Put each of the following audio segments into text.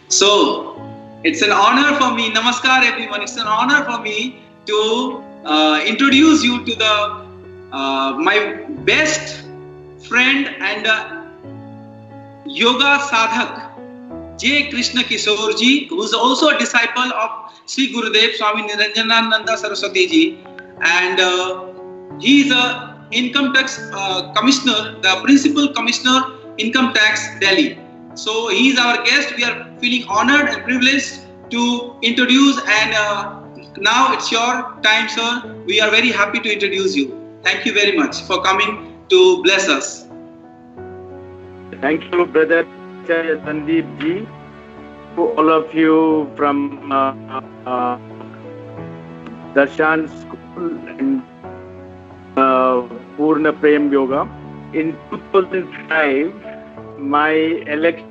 So, it's an honor for me, namaskar everyone, it's an honor for me to introduce you to my best friend and yoga sadhak, J. Krishna Kishore ji, who is also a disciple of Sri Gurudev Swami Niranjanananda Saraswati ji, and he is a income tax commissioner, the principal commissioner income tax Delhi. So he is our guest. We are feeling honored and privileged to introduce, and now it's your time, sir. We are very happy to introduce you. Thank you very much for coming to bless us. Thank you, brother Sandeep ji, to all of you from Darshan School and Purna Prem Yoga. In 2005, my election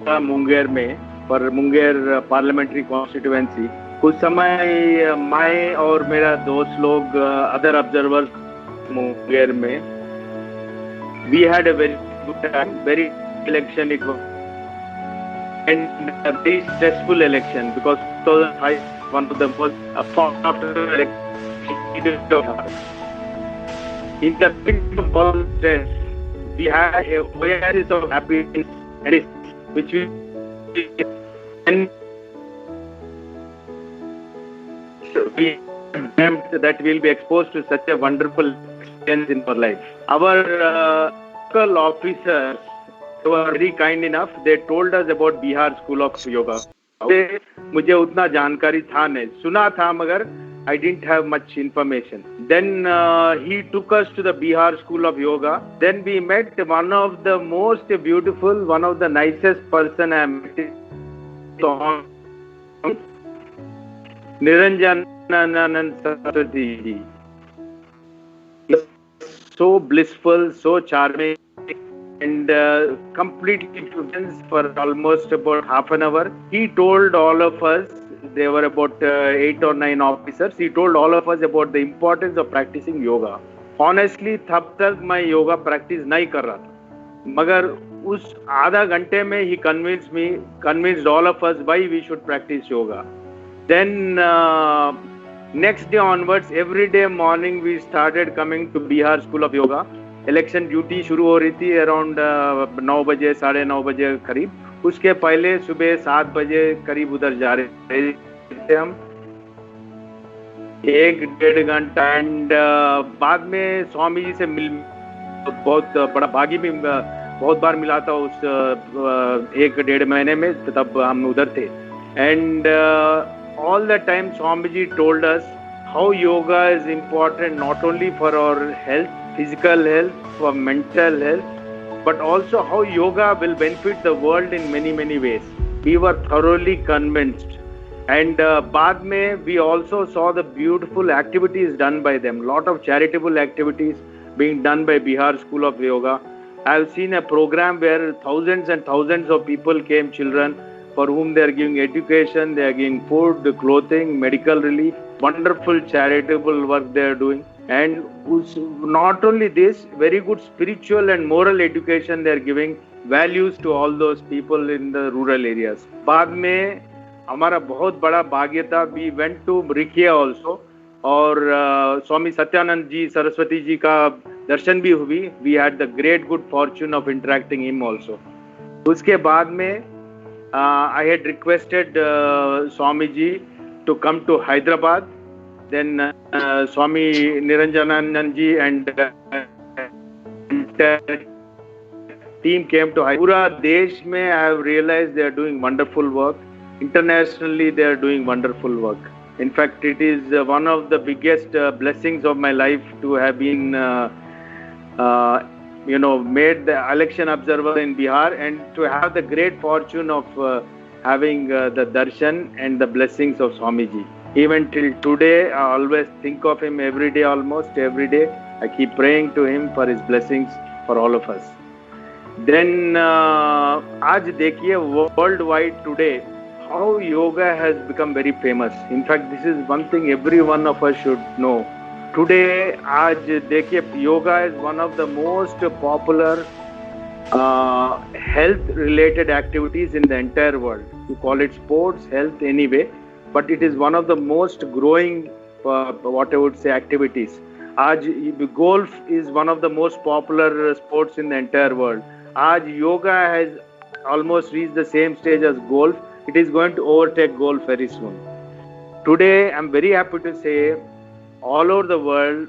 Munger में पर Munger parliamentary constituency, उस समय मैं और मेरा दोस्त लोग other observers Munger में, we had a very good time, very election it was, and a very stressful election because 2005 one of the most after election. In the midst of all stress, we had a oasis of happiness, and which we dreamt that we'll be exposed to such a wonderful experience in our life. Our local officers were very kind enough. They told us about Bihar School of Yoga. मुझे उतना जानकारी था नहीं, सुना था मगर I didn't have much information. Then he took us to the Bihar School of Yoga. Then we met one of the most beautiful, one of the nicest person I met, Niranjanananda Saraswati. So blissful, so charming, and completely friends for almost about half an hour. He told all of us, there were about 8 or 9 officers, he told all of us about the importance of practicing yoga. Honestly, तब तक मैं yoga practice नहीं कर रहा था, मगर उस आधा घंटे में he convinced all of us why we should practice yoga. Then next day onwards, every day morning we started coming to Bihar School of Yoga. Election duty शुरू हो रही थी around 9 बजे, 9:30 बजे करीब. उसके पहले सुबह 7 बजे करीब उधर जा रहे थे हम, 1-1.5 घंटा. एंड बाद में स्वामी जी से मिल, बहुत बड़ा भागी भी बहुत बार मिला था उस 1-1.5 महीने में, तब हम उधर थे. And all the time Swami ji told us how yoga is important not only for our health, physical health, for mental health, but also how yoga will benefit the world in many ways. We were thoroughly convinced, and बाद में we also saw the beautiful activities done by them, lot of charitable activities being done by Bihar School of Yoga. I have seen a program where thousands and thousands of people came, children for whom they are giving education, they are giving food, clothing, medical relief, wonderful charitable work they are doing. And not only this, very good spiritual and moral education they are giving, values to all those people in the rural areas. बाद में हमारा बहुत बड़ा भाग्य था, we went to Riccia also, और स्वामी सत्यानंद जी सरस्वती जी का दर्शन भी हुई. We had the great good fortune of interacting him also. उसके बाद में I had requested Swami ji to come to Hyderabad. Then Swami Niranjananand ji and team came to Hyderabad. पूरा देश में I have realized they are doing wonderful work. Internationally they are doing wonderful work. In fact, it is one of the biggest blessings of my life to have been made the election observer in Bihar, and to have the great fortune of having the darshan and the blessings of Swamiji. Even till today, I always think of him every day, almost every day. I keep praying to him for his blessings for all of us. Then, आज देखिए worldwide today, how yoga has become very famous. In fact, this is one thing every one of us should know. Today, आज देखिए, yoga is one of the most popular health-related activities in the entire world. You call it sports, health, anyway, but it is one of the most growing, what I would say, activities. आज golf is one of the most popular sports in the entire world. आज yoga has almost reached the same stage as golf. It is going to overtake golf very soon. Today, I'm very happy to say, all over the world,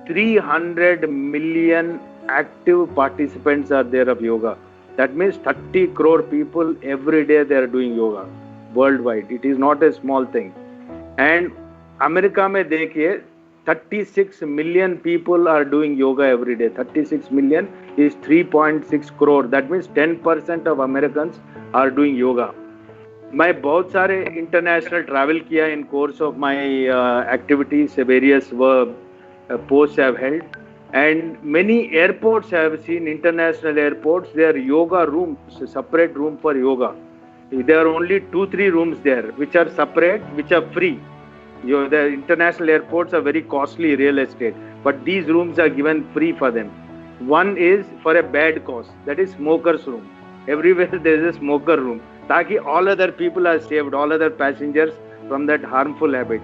300 million active participants are there of yoga. That means 30 crore people every day they are doing yoga worldwide. It is not a small thing. And America में देखिए 36 million people are doing yoga every day. 36 million is 3.6 crore. That means 10% of Americans are doing yoga. मैं बहुत सारे international travel किया in course of my activities various posts I have held, and many airports have seen, international airports, there are yoga rooms, a separate room for yoga. There are only 2-3 rooms there which are separate, which are free. The international airports are very costly real estate, but these rooms are given free for them. One is for a bad cause, that is smokers room. Everywhere there is a smoker room, ताकि all other people are saved, all other passengers from that harmful habit.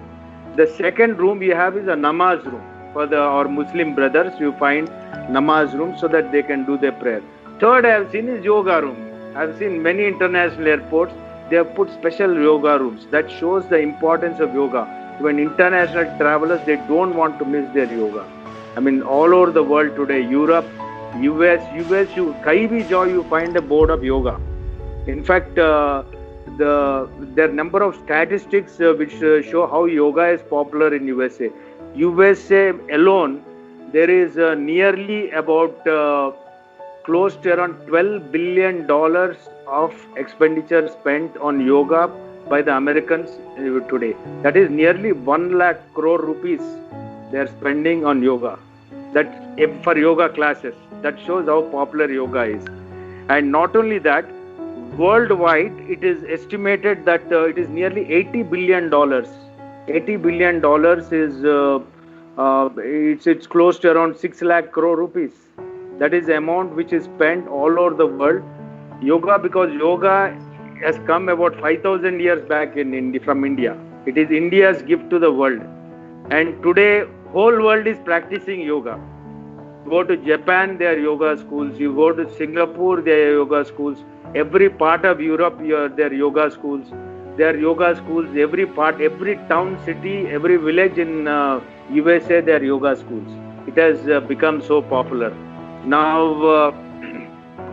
The second room you have is a namaz room. For our Muslim brothers, you find namaz room so that they can do their prayer. Third I have seen is yoga room. I have seen many international airports, they have put special yoga rooms. That shows the importance of yoga. When international travelers, they don't want to miss their yoga. I mean, all over the world today, Europe, US, you kahi bhi jao, you find a board of yoga. In fact, there are number of statistics which show how yoga is popular in USA. USA alone, there is nearly about close to around $12 billion of expenditure spent on yoga by the Americans today. That is nearly 1 lakh crore rupees they are spending on yoga. That for yoga classes. That shows how popular yoga is. And not only that, worldwide, it is estimated that it is nearly $80 billion. $80 billion is it's close to around 6 lakh crore rupees. That is the amount which is spent all over the world. Yoga, because yoga has come about 5,000 years back from India. It is India's gift to the world. And today, whole world is practicing yoga. You go to Japan, there are yoga schools. You go to Singapore, there are yoga schools. Every part of Europe, there are yoga schools. There are yoga schools. Every part, every town, city, every village in USA, there are yoga schools. It has become so popular. Now,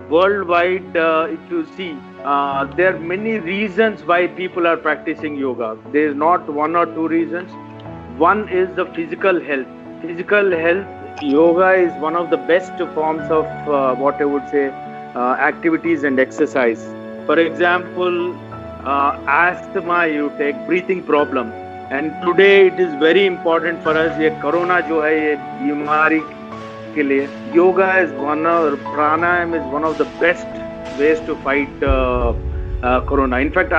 worldwide, if you see, there are many reasons why people are practicing yoga. There is not one or two reasons. One is the physical health. Physical health, yoga is one of the best forms of what I would say activities and exercise. For example, asthma, you take breathing problem, and today it is very important for us. ये corona जो है ये बीमारी के लिए, yoga is pranayam is one of the best ways to fight corona. In fact,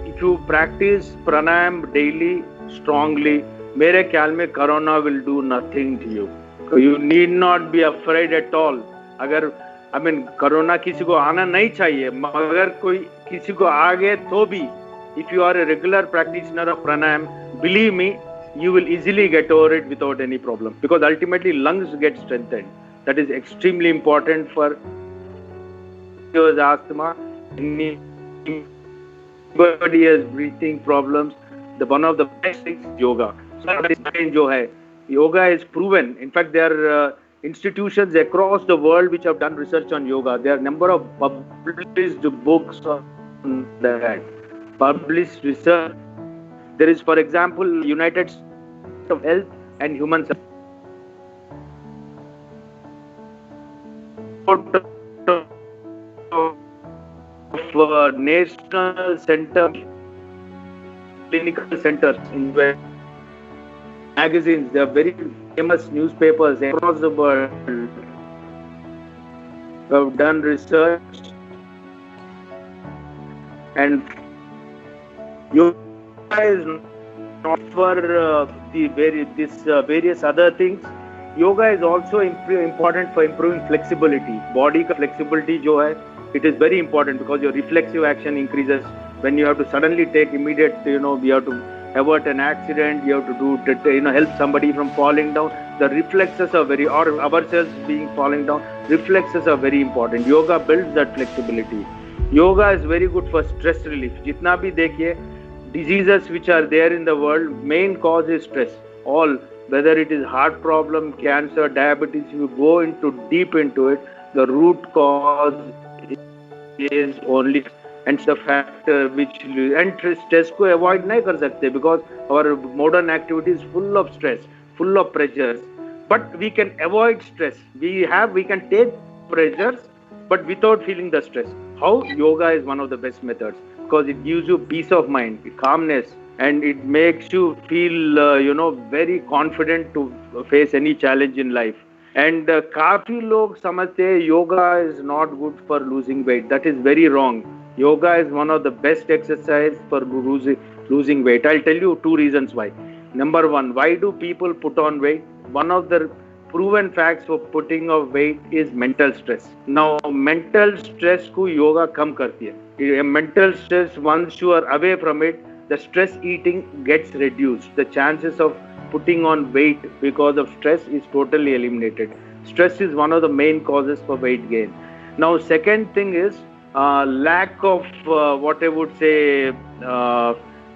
if you practice pranayam daily, strongly, मेरे ख्याल में corona will do nothing to you. So you need not be afraid at all. अगर corona किसी को आना नहीं चाहिए, मगर कोई किसी को आ गए तो भी, if you are a regular practitioner of pranayam, believe me, you will easily get over it without any problem, because ultimately lungs get strengthened. That is extremely important for asthma. Anybody has breathing problems. One of the best things is yoga. Yoga is proven. In fact, there are institutions across the world which have done research on yoga. There are a number of published books on that. Published research. There is, for example, United States of Health and Human Services. Of National Center, clinical centers in magazines, they are very famous newspapers across the world have done research, and yoga is not for various other things. Yoga is also important for improving flexibility. Body ka flexibility jo hai, it is very important because your reflexive action increases, when you have to suddenly take immediate, we have to avert an accident, you have to do, help somebody from falling down. The reflexes are very, or ourselves being falling down, reflexes are very important. Yoga builds that flexibility. Yoga is very good for stress relief. जितना भी देखिए, diseases which are there in the world, main cause is stress. All, whether it is heart problem, cancer, diabetes, if you go into deep into it, the root cause is only, and the factor which, and stress को avoid नहीं कर सकते, because our modern activity is full of stress, full of pressures. But we can avoid stress. We can take pressures, but without feeling the stress. How? Yoga is one of the best methods, because it gives you peace of mind, calmness, and it makes you feel, very confident to face any challenge in life. And काफी लोग समझते हैं yoga is not good for losing weight. That is very wrong. Yoga is one of the best exercise for losing weight. I'll tell you 2 reasons why. Number 1, why do people put on weight? One of the proven facts for putting on weight is mental stress. Now, mental stress को yoga कम करती है. Mental stress, once you are away from it, the stress eating gets reduced. The chances of putting on weight because of stress is totally eliminated. Stress is one of the main causes for weight gain. Now, second thing is lack of what I would say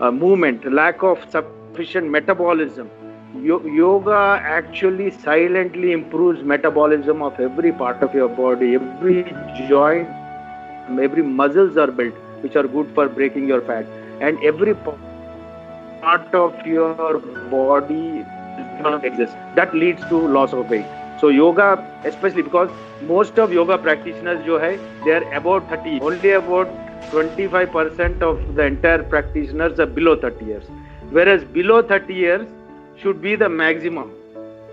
movement, lack of sufficient metabolism. Yoga actually silently improves metabolism of every part of your body. Every joint, every muscles are built, which are good for breaking your fat, and every part of your body exists. That leads to loss of weight. So yoga, especially because most of yoga practitioners they are above 30. Only about 25% of the entire practitioners are below 30 years. Whereas below 30 years should be the maximum.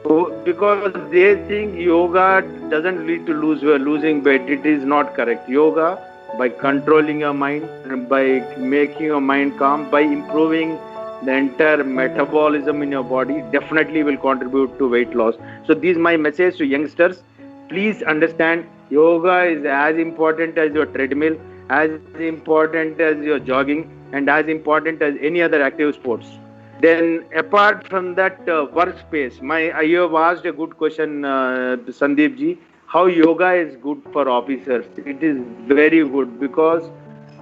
So, because they think yoga doesn't lead to losing weight. It is not correct. Yoga, by controlling your mind, by making your mind calm, by improving the entire metabolism in your body, definitely will contribute to weight loss. So this is my message to youngsters. Please understand, yoga is as important as your treadmill, as important as your jogging, and as important as any other active sports. Then apart from that, workspace, you have asked a good question, Sandeep ji, how yoga is good for officers. It is very good, because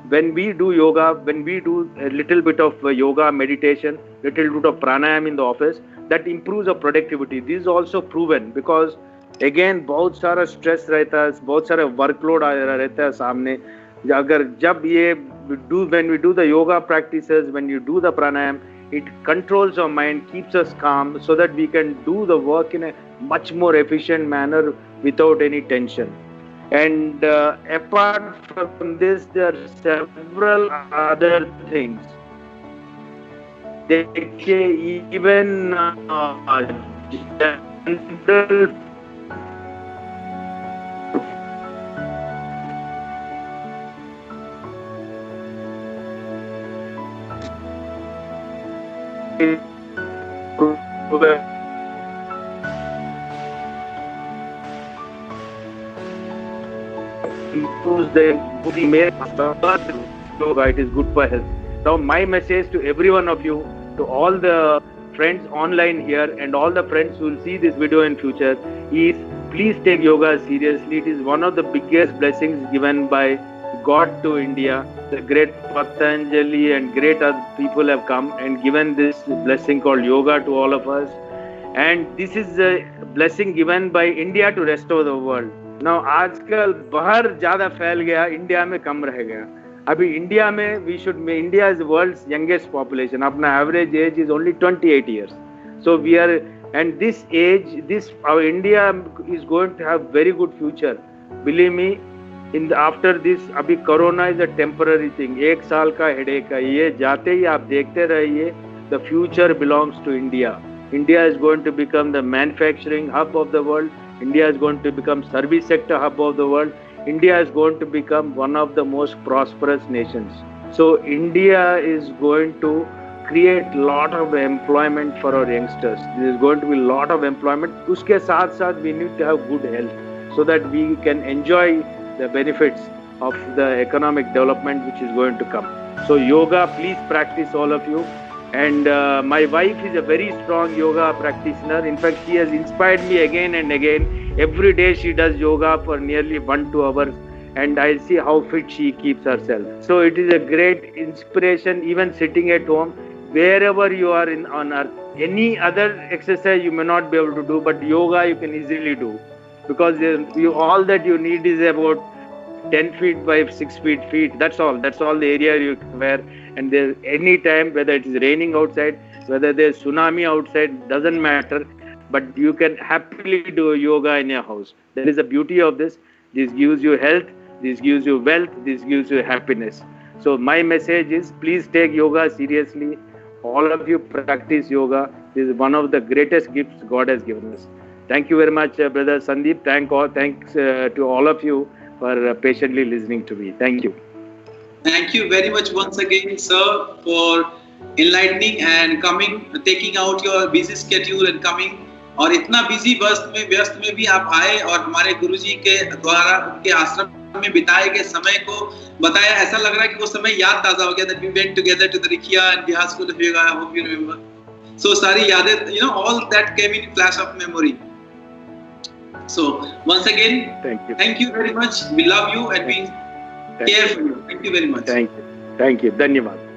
when we do yoga, when we do a little bit of yoga, meditation, little bit of pranayam in the office, that improves our productivity. This is also proven, because again बहुत सारा stress रहता है, बहुत सारा workload रहता है सामने. When we do the yoga practices, when you do the pranayam, it controls our mind, keeps us calm, so that we can do the work in a much more efficient manner without any tension. And apart from this, there are several other things. Even general improves the yoga. It is good for health. Now, my message to every one of you, to all the friends online here and all the friends who will see this video in future, is please take yoga seriously. It is one of the biggest blessings given by God to India. The great Patanjali and great other people have come and given this blessing called yoga to all of us. And this is a blessing given by India to rest of the world. Now, आजकल बाहर ज़्यादा फैल गया, India में कम रह गया. अभी India में India is the world's youngest population. अपना average age is only 28 years. So we are, and this age, our India is going to have very good future. Believe me, after this, अभी corona is a temporary thing. 1 साल का headache है. ये जाते ही आप देखते रहिए. The future belongs to India. India is going to become the manufacturing hub of the world. India is going to become service sector hub of the world. India is going to become one of the most prosperous nations. So India is going to create lot of employment for our youngsters. There is going to be lot of employment. उसके साथ साथ we need to have good health, so that we can enjoy the benefits of the economic development which is going to come. So yoga, please practice, all of you. And my wife is a very strong yoga practitioner. In fact, she has inspired me again and again. Every day she does yoga for nearly 1-2 hours, and I see how fit she keeps herself. So it is a great inspiration, even sitting at home, wherever you are on earth. Any other exercise you may not be able to do, but yoga you can easily do, because all that you need is about 10 feet by 6 feet. That's all the area you wear. And there's any time, whether it is raining outside, whether there's tsunami outside, doesn't matter, but you can happily do yoga in your house. That is the beauty of this. This gives you health, this gives you wealth, this gives you happiness. So my message is, please take yoga seriously. All of you practice yoga. This is one of the greatest gifts God has given us. Thank you very much, Brother Sandeep. Thanks to all of you for patiently listening to me. Thank you. Thank you very much once again, sir, for enlightening and coming, taking out your busy schedule and coming. और इतना busy व्यस्त में भी आप आए और हमारे गुरुजी के द्वारा उनके आश्रम में बिताए गए समय को बताया. ऐसा लग रहा है कि वो समय याद ताजा हो गया. That we went together to the Rikiya and Bihar School of Yoga. I hope you remember. So सारी यादें, all that came in flash of memory. So once again, thank you very much. We love you and we care for you. Thank you very much. Thank you. Dhanyavad.